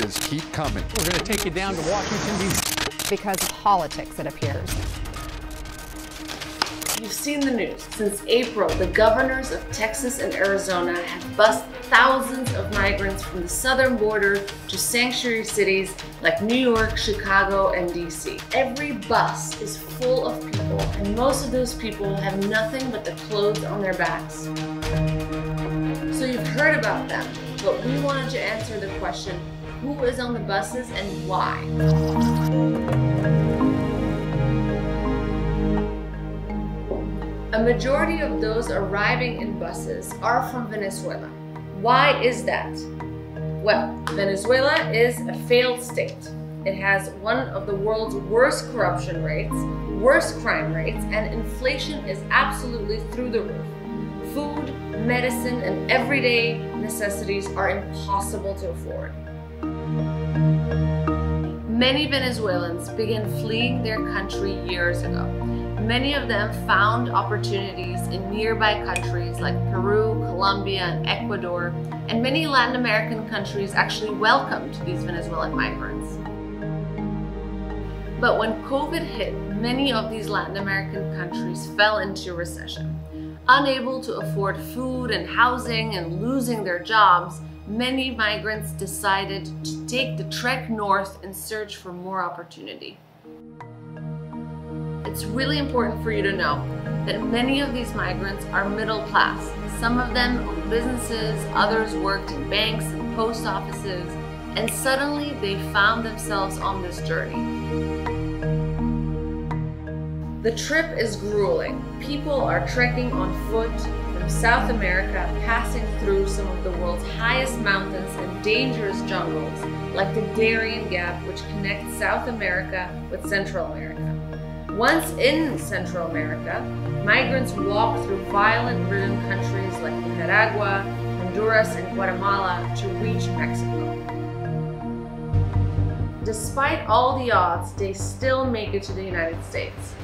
buses keep coming. We're going to take you down to Washington, D.C. Because of politics, it appears. You've seen the news. Since April, the governors of Texas and Arizona have bused thousands of migrants from the southern border to sanctuary cities like New York, Chicago, and DC. Every bus is full of people, and most of those people have nothing but the clothes on their backs. So you've heard about them, but we wanted to answer the question, who is on the buses and why? A majority of those arriving in buses are from Venezuela. Why is that? Well, Venezuela is a failed state. It has one of the world's worst corruption rates, worst crime rates, and inflation is absolutely through the roof. Food, medicine, and everyday necessities are impossible to afford. Many Venezuelans began fleeing their country years ago. Many of them found opportunities in nearby countries like Peru, Colombia, and Ecuador, and many Latin American countries actually welcomed these Venezuelan migrants. But when COVID hit, many of these Latin American countries fell into recession. Unable to afford food and housing and losing their jobs, many migrants decided to take the trek north in search for more opportunity. It's really important for you to know that many of these migrants are middle class. Some of them own businesses, others worked in banks and post offices, and suddenly they found themselves on this journey. The trip is grueling. People are trekking on foot from South America, passing through some of the world's highest mountains and dangerous jungles, like the Darien Gap, which connects South America with Central America. Once in Central America, migrants walk through violent-ridden countries like Nicaragua, Honduras, and Guatemala to reach Mexico. Despite all the odds, they still make it to the United States.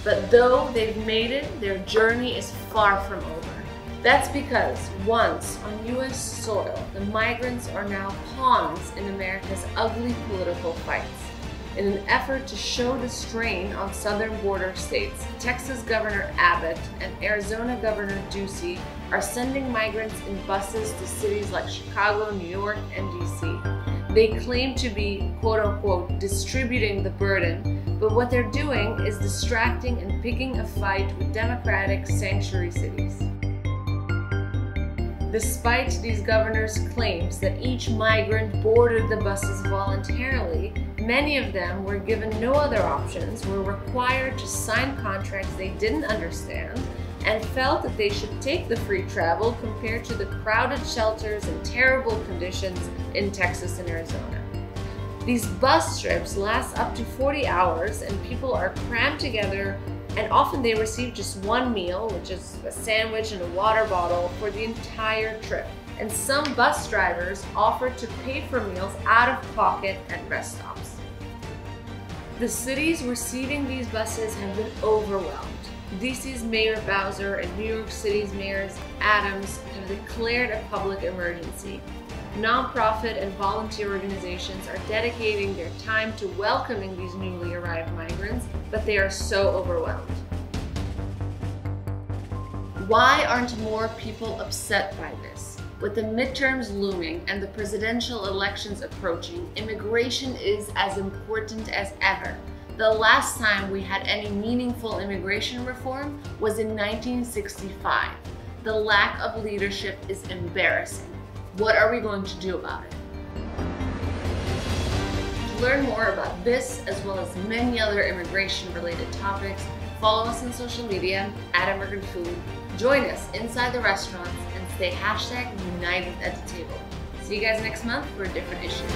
But though they've made it, their journey is far from over. That's because once on U.S. soil, the migrants are now pawns in America's ugly political fights. In an effort to show the strain on southern border states, Texas Governor Abbott and Arizona Governor Ducey are sending migrants in buses to cities like Chicago, New York, and DC. They claim to be, quote-unquote, distributing the burden, but what they're doing is distracting and picking a fight with democratic sanctuary cities. Despite these governors' claims that each migrant boarded the buses voluntarily, many of them were given no other options, were required to sign contracts they didn't understand, and felt that they should take the free travel compared to the crowded shelters and terrible conditions in Texas and Arizona. These bus trips last up to 40 hours and people are crammed together, and often they receive just one meal, which is a sandwich and a water bottle, for the entire trip. And some bus drivers offer to pay for meals out of pocket at rest stops. The cities receiving these buses have been overwhelmed. DC's Mayor Bowser and New York City's Mayor Adams have declared a public emergency. Nonprofit and volunteer organizations are dedicating their time to welcoming these newly arrived migrants, but they are so overwhelmed. Why aren't more people upset by this? With the midterms looming and the presidential elections approaching, immigration is as important as ever. The last time we had any meaningful immigration reform was in 1965. The lack of leadership is embarrassing. What are we going to do about it? To learn more about this, as well as many other immigration-related topics, follow us on social media @ImmigrantFood, join us inside the restaurants, and stay #United at the table. See you guys next month for a different issue.